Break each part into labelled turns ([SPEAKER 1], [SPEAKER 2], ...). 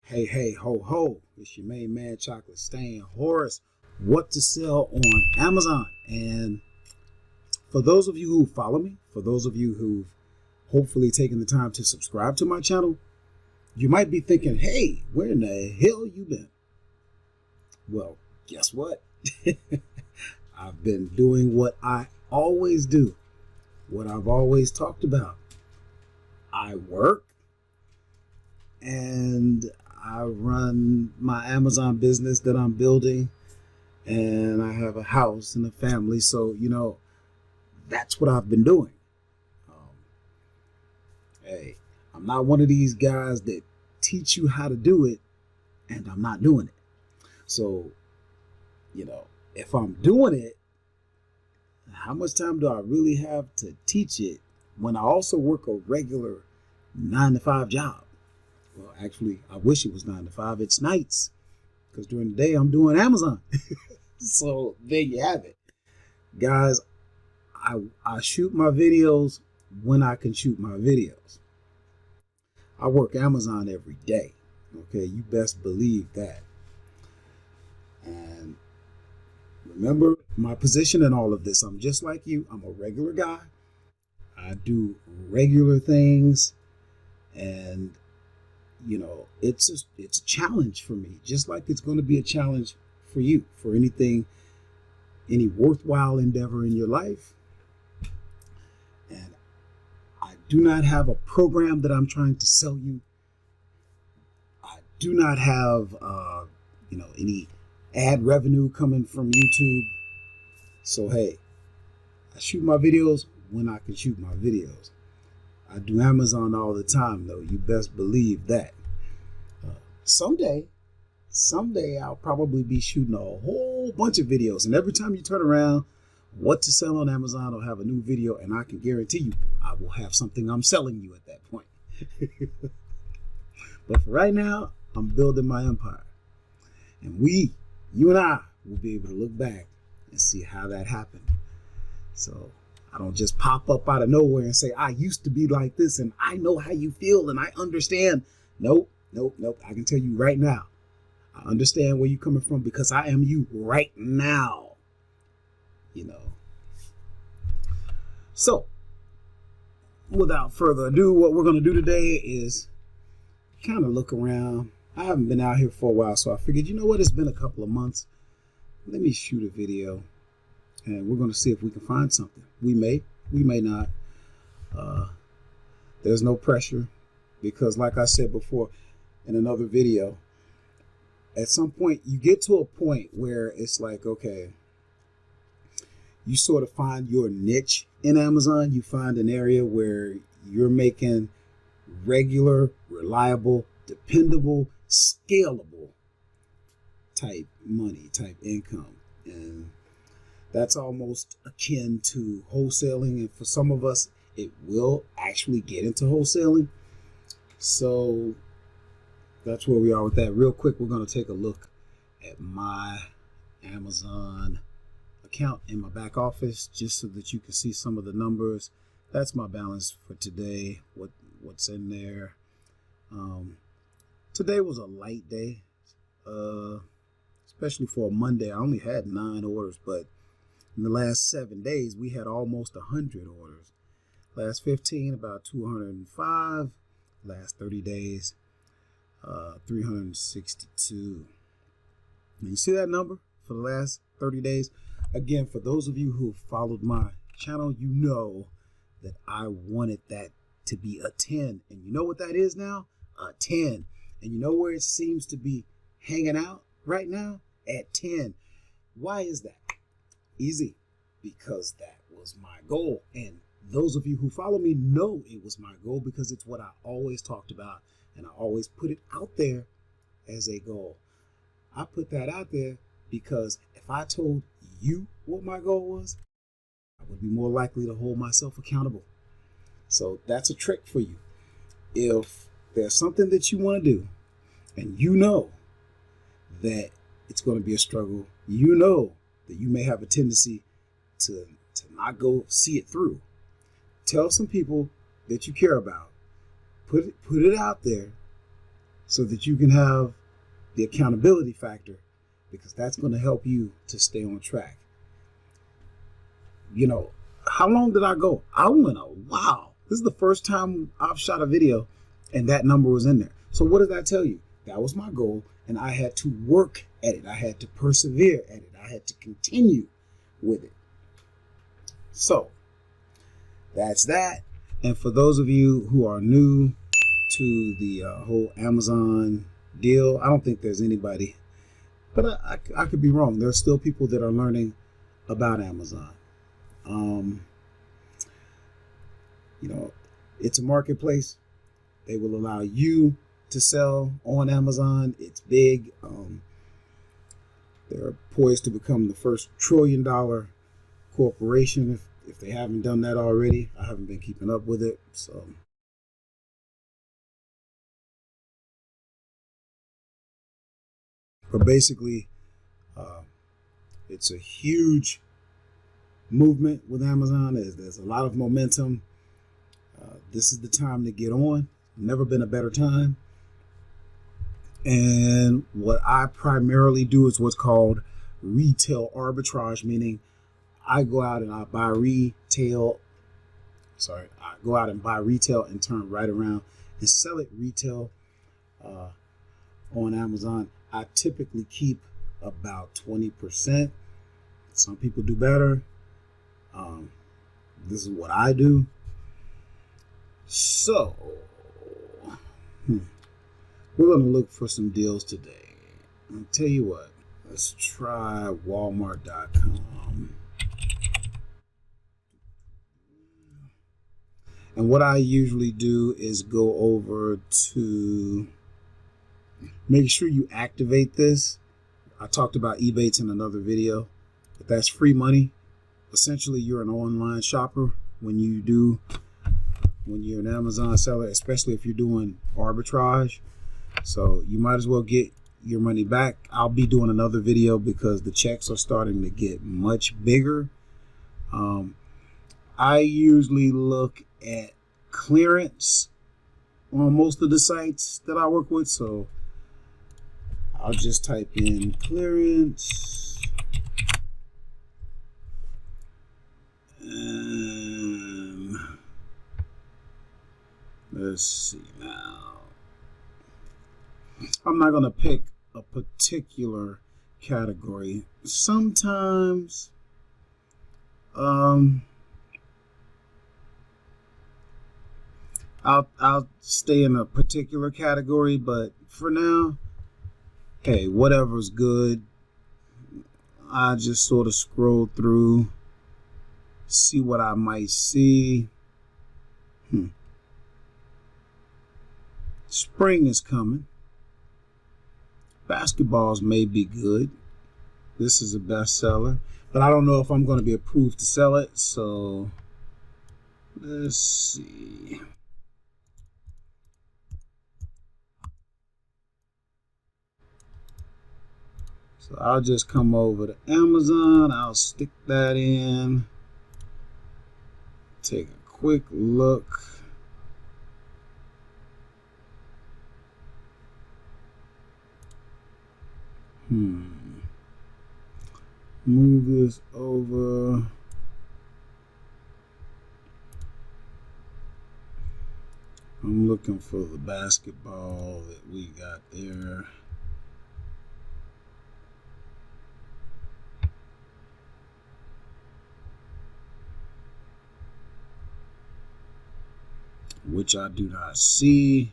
[SPEAKER 1] Hey, hey, ho, ho. It's your main man, Chocolate Stain Horace. What to sell on Amazon. And for those of you who follow me, for those of you who've hopefully taken the time to subscribe to my channel, you might be thinking, hey, where in the hell you been? Well, guess what? I've been doing what I always do, what I've always talked about. I work and I run my Amazon business that I'm building, and I have a house and a family. So, that's what I've been doing. Hey, I'm not one of these guys that teach you how to do it and I'm not doing it. So, if I'm doing it, how much time do I really have to teach it when I also work a regular 9-to-5 job? Well, actually, I wish it was 9 to 5. It's nights because during the day I'm doing Amazon. So there you have it. Guys, I shoot my videos when I can shoot my videos. I work Amazon every day. Okay, you best believe that. And remember my position in all of this. I'm just like you. I'm a regular guy. I do regular things, and it's a challenge for me, just like it's going to be a challenge for you, for any worthwhile endeavor in your life. And I do not have a program that I'm trying to sell you. I do not have, any ad revenue coming from YouTube. So, hey, I shoot my videos when I can shoot my videos. I do Amazon all the time, though. You best believe that. Someday I'll probably be shooting a whole bunch of videos. And every time you turn around, what to sell on Amazon will have a new video. And I can guarantee you, I will have something I'm selling you at that point. But for right now, I'm building my empire. And you and I, will be able to look back and see how that happened. So I don't just pop up out of nowhere and say, I used to be like this and I know how you feel and I understand. Nope. I can tell you right now, I understand where you're coming from because I am you right now. So without further ado, what we're going to do today is kind of look around. I haven't been out here for a while, so I figured, it's been a couple of months. Let me shoot a video. And we're going to see if we can find something. We may not. There's no pressure because, like I said before in another video, at some point you get to a point where it's like, okay, you sort of find your niche in Amazon. You find an area where you're making regular, reliable, dependable, scalable type money, type income. And that's almost akin to wholesaling. And for some of us, it will actually get into wholesaling. So that's where we are with that. Real quick, we're going to take a look at my Amazon account in my back office, just so that you can see some of the numbers. That's my balance for today. What's in there. Today was a light day, especially for a Monday. I only had 9 orders, but in the last 7 days, we had almost 100 orders. Last 15, about 205. Last 30 days, 362. Now you see that number for the last 30 days? Again, for those of you who followed my channel, you know that I wanted that to be a 10. And you know what that is now? A 10. And you know where it seems to be hanging out right now? At 10. Why is that? Easy. Because that was my goal. And those of you who follow me know it was my goal because it's what I always talked about and I always put it out there as a goal. I put that out there because if I told you what my goal was, I would be more likely to hold myself accountable. So that's a trick for you. If there's something that you want to do and you know that it's going to be a struggle, you know that you may have a tendency to not go see it through. Tell some people that you care about. Put it out there so that you can have the accountability factor, because that's going to help you to stay on track. You know, how long did I go? I went a while. This is the first time I've shot a video and that number was in there. So what does that tell you? That was my goal, and I had to work at it. I had to persevere at it. I had to continue with it. So that's that. And for those of you who are new to the whole Amazon deal, I don't think there's anybody, but I could be wrong. There are still people that are learning about Amazon. You know, it's a marketplace. They will allow you to sell on Amazon. It's big. They're poised to become the first $1 trillion corporation if they haven't done that already. I haven't been keeping up with it, so. But basically, it's a huge movement with Amazon. There's a lot of momentum. This is the time to get on. Never been a better time. And what I primarily do is what's called retail arbitrage, meaning I go out and I buy retail. I go out and buy retail and turn right around and sell it retail on Amazon. I typically keep about 20%. Some people do better. This is what I do. So, we're going to look for some deals today. I'll tell you what, let's try Walmart.com. And what I usually do is go over to make sure you activate this. I talked about Ebates in another video, but that's free money. Essentially, you're an online shopper when you're an Amazon seller, especially if you're doing arbitrage. So you might as well get your money back. I'll be doing another video because the checks are starting to get much bigger. I usually look at clearance on most of the sites that I work with. So I'll just type in clearance. And let's see now. I'm not going to pick a particular category. Sometimes I'll stay in a particular category, but for now, hey, whatever's good. I just sort of scroll through, see what I might see. Spring is coming. Basketballs may be good. This is a bestseller, but I don't know if I'm going to be approved to sell it. So let's see. So I'll just come over to Amazon. I'll stick that in. Take a quick look. Move this over. I'm looking for the basketball that we got there. Which I do not see.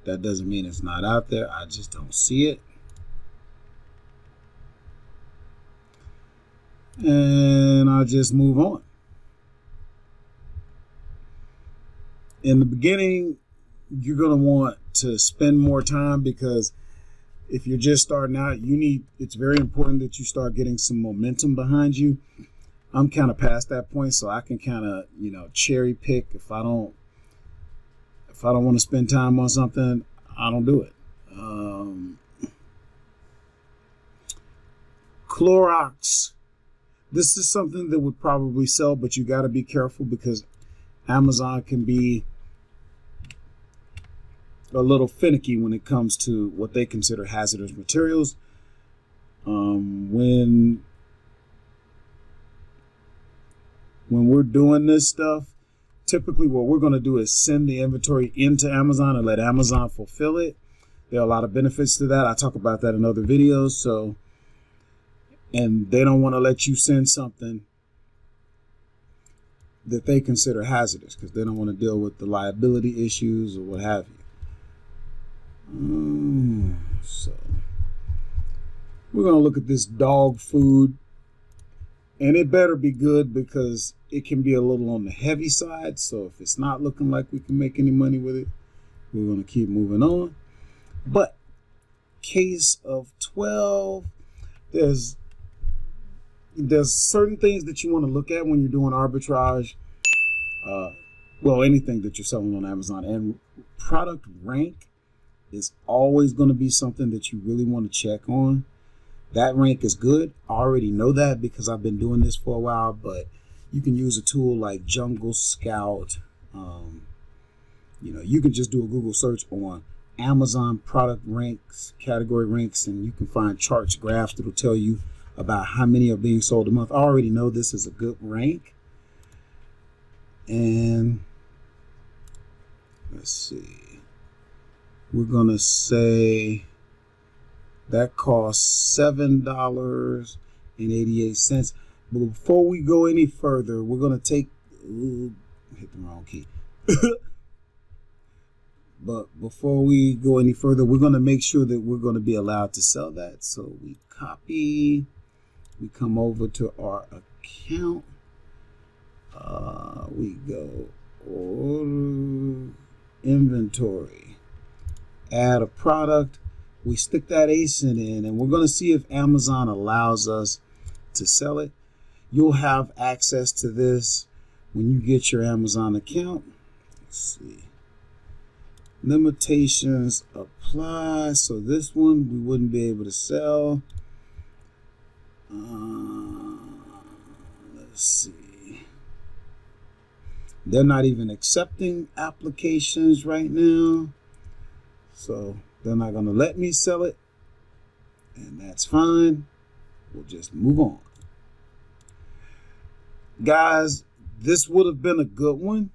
[SPEAKER 1] That doesn't mean it's not out there. I just don't see it. And I'll just move on. In the beginning, you're going to want to spend more time, because if you're just starting out, it's very important that you start getting some momentum behind you. I'm kind of past that point, so I can kind of, cherry pick. If I don't want to spend time on something, I don't do it. Clorox. This is something that would probably sell, but you got to be careful because Amazon can be a little finicky when it comes to what they consider hazardous materials. When we're doing this stuff, typically what we're going to do is send the inventory into Amazon and let Amazon fulfill it. There are a lot of benefits to that. I talk about that in other videos. So, and they don't want to let you send something that they consider hazardous because they don't want to deal with the liability issues or what have you. So we're going to look at this dog food, and it better be good because it can be a little on the heavy side. So if it's not looking like we can make any money with it, we're going to keep moving on. But case of 12, there's certain things that you want to look at when you're doing arbitrage. Well, anything that you're selling on Amazon, and product rank is always going to be something that you really want to check on. That rank is good. I already know that because I've been doing this for a while, but you can use a tool like Jungle Scout. You can just do a Google search on Amazon product ranks, category ranks, and you can find charts, graphs that'll tell you about how many are being sold a month. I already know this is a good rank. And let's see. We're going to say that costs $7.88. But before we go any further, we're going to take, hit the wrong key. But before we go any further, we're going to make sure that we're going to be allowed to sell that. So we copy, we come over to our account. We go order, inventory, add a product. We stick that ASIN in, and we're going to see if Amazon allows us to sell it. You'll have access to this when you get your Amazon account. Let's see. Limitations apply. So this one we wouldn't be able to sell. Let's see. They're not even accepting applications right now. So they're not going to let me sell it. And that's fine. We'll just move on. Guys, this would have been a good one,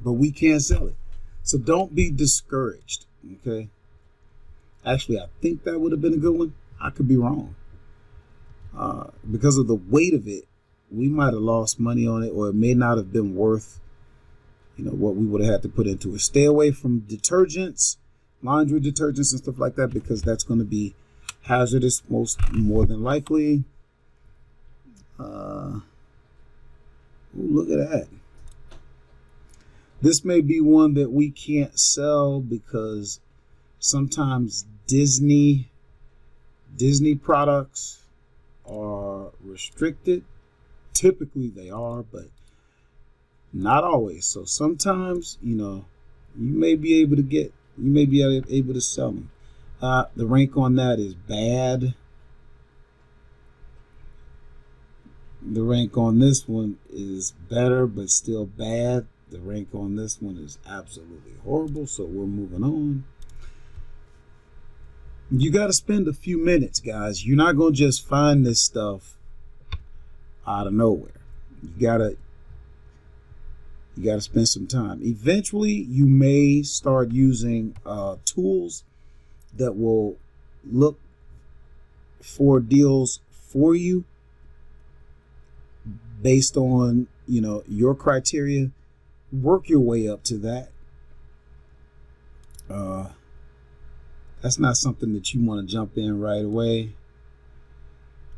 [SPEAKER 1] but we can't sell it. So don't be discouraged, okay? Actually, I think that would have been a good one. I could be wrong. Because of the weight of it, we might have lost money on it, or it may not have been worth, what we would have had to put into it. Stay away from detergents, laundry detergents and stuff like that, because that's going to be hazardous more than likely. Ooh, look at that. This may be one that we can't sell because sometimes Disney products are restricted. Typically they are, but not always. So sometimes, you may be able to sell them. The rank on that is bad. The rank on this one is better, but still bad. The rank on this one is absolutely horrible, so we're moving on. You got to spend a few minutes, guys. You're not going to just find this stuff out of nowhere. You gotta spend some time. Eventually, you may start using tools that will look for deals for you based on your criteria. Work your way up to that. That's not something that you want to jump in right away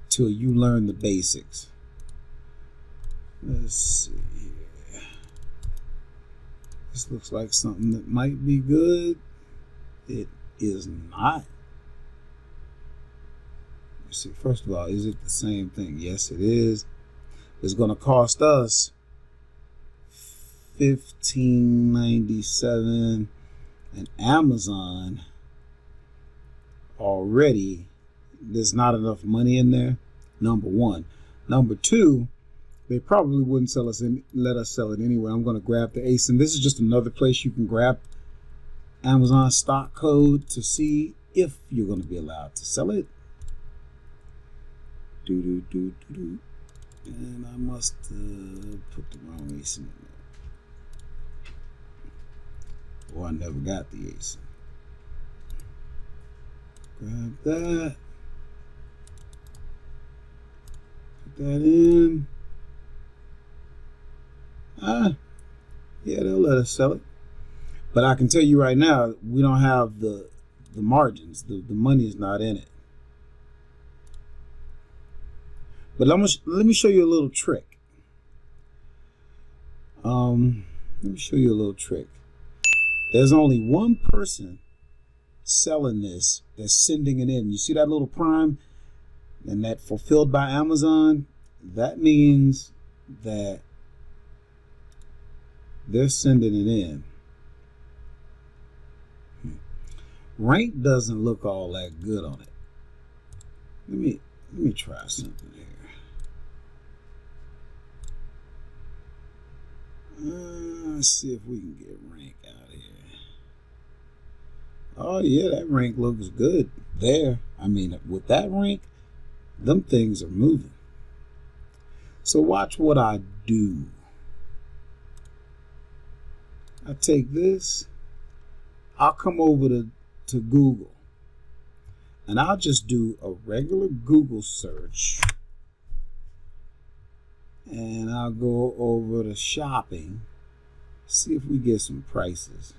[SPEAKER 1] till you learn the basics. Let's see here. This looks like something that might be good. It is not. Let's see. First of all, is it the same thing? Yes, it is. It's going to cost us $15.97, and Amazon already, there's not enough money in there. Number one. Number two, they probably wouldn't let us sell it anyway. I'm going to grab the ASIN. This is just another place you can grab Amazon stock code to see if you're going to be allowed to sell it. And I must put the wrong ASIN in there. Or I never got the ASIN. Grab that. Put that in. Yeah, they'll let us sell it. But I can tell you right now, we don't have the margins. The money is not in it. But let me show you a little trick. Let me show you a little trick. There's only one person selling this that's sending it in. You see that little prime and that fulfilled by Amazon? That means that they're sending it in. Rank doesn't look all that good on it. Let me try something here. Let's see if we can get rank out here. Oh yeah, that rank looks good there. I mean, with that rank, them things are moving. So watch what I do. I take this, I'll come over to Google, and I'll just do a regular Google search, and I'll go over to shopping, see if we get some prices.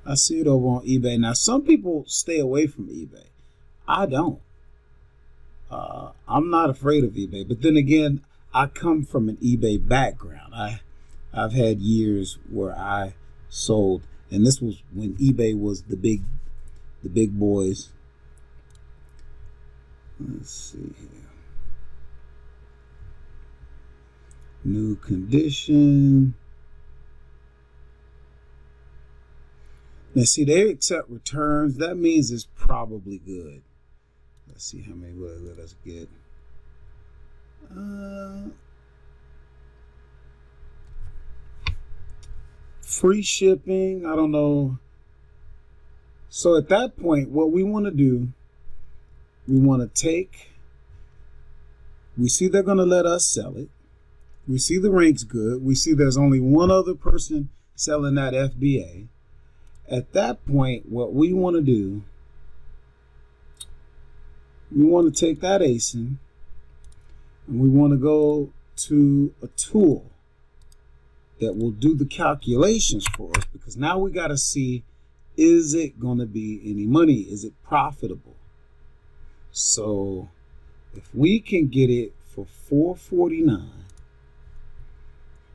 [SPEAKER 1] I see it over on eBay. Now, some people stay away from eBay. I don't. I'm not afraid of eBay, but then again, I come from an eBay background. I've had years where I sold, and this was when eBay was the big boys. Let's see here. New condition. Now see, they accept returns. That means it's probably good. Let's see how many will they let us get. Free shipping, I don't know. So at that point, what we want to do, we want to take, we see they're going to let us sell it. We see the rank's good. We see there's only one other person selling that FBA. At that point, what we want to do, we want to take that ASIN and we want to go to a tool that will do the calculations for us, because now we got to see, is it going to be any money? Is it profitable? So if we can get it for $4.49,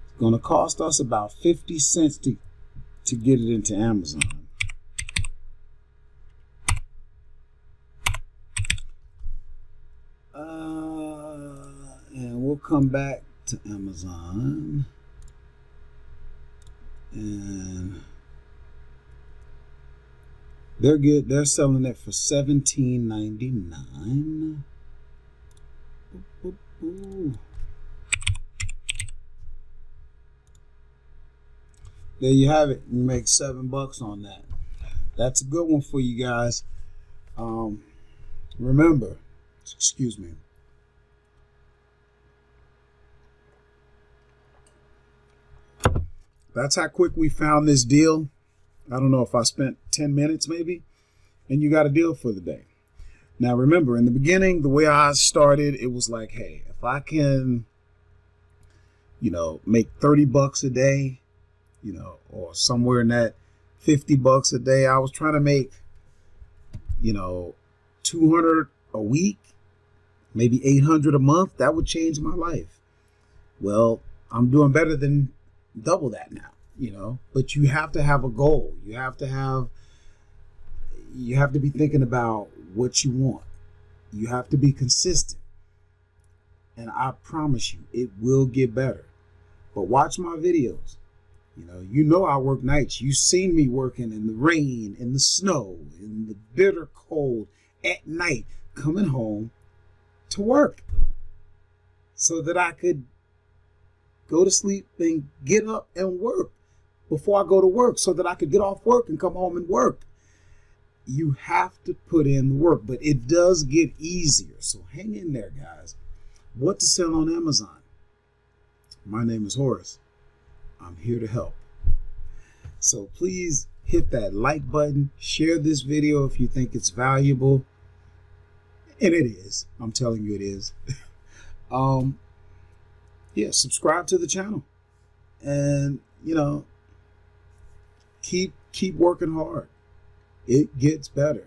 [SPEAKER 1] it's going to cost us about 50 cents to get it into Amazon. And we'll come back to Amazon, and they're good. They're selling it for $17.99. There you have it. You make $7 on that. That's a good one for you guys. Remember, excuse me. That's how quick we found this deal. I don't know if I spent 10 minutes maybe, and you got a deal for the day. Now remember, in the beginning, the way I started, it was like, hey, if I can, make $30 a day, or somewhere in that $50 a day, I was trying to make, 200 a week, maybe 800 a month. That would change my life. Well, I'm doing better than double that now, but you have to have a goal. You have to be thinking about what you want. You have to be consistent. And I promise you, it will get better. But watch my videos. I work nights. You've seen me working in the rain, in the snow, in the bitter cold, at night, coming home to work so that I could go to sleep and get up and work before I go to work so that I could get off work and come home and work. You have to put in the work, but it does get easier. So hang in there, guys. What to sell on Amazon? My name is Horace. I'm here to help. So please hit that like button, share this video if you think it's valuable. And it is. I'm telling you it is. Yeah, subscribe to the channel. And, keep working hard. It gets better.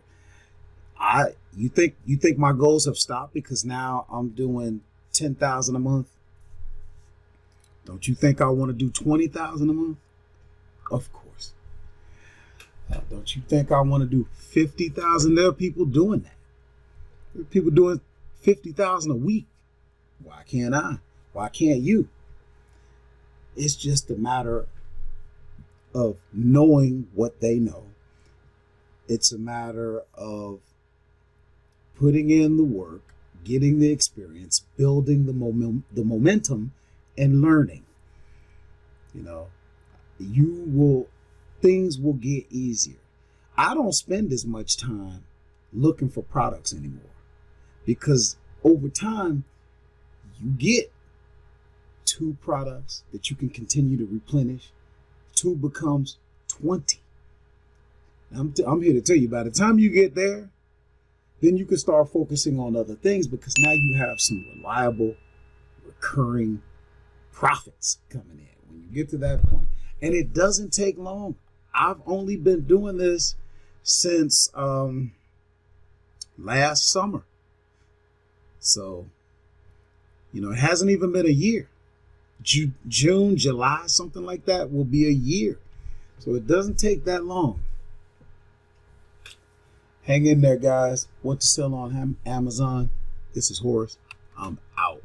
[SPEAKER 1] You think my goals have stopped because now I'm doing 10,000 a month? Don't you think I want to do 20,000 a month? Of course. Don't you think I want to do 50,000? There are people doing that. There are people doing 50,000 a week. Why can't I? Why can't you? It's just a matter of knowing what they know. It's a matter of putting in the work, getting the experience, building the momentum, and learning. Things will get easier. I don't spend as much time looking for products anymore because over time you get 2 products that you can continue to replenish. 2 becomes 20. I'm here to tell you, by the time you get there, then you can start focusing on other things because now you have some reliable, recurring profits coming in when you get to that point. And it doesn't take long. I've only been doing this since last summer. So, it hasn't even been a year. June, July, something like that will be a year. So it doesn't take that long. Hang in there, guys. What to sell on Amazon? This is Horace. I'm out.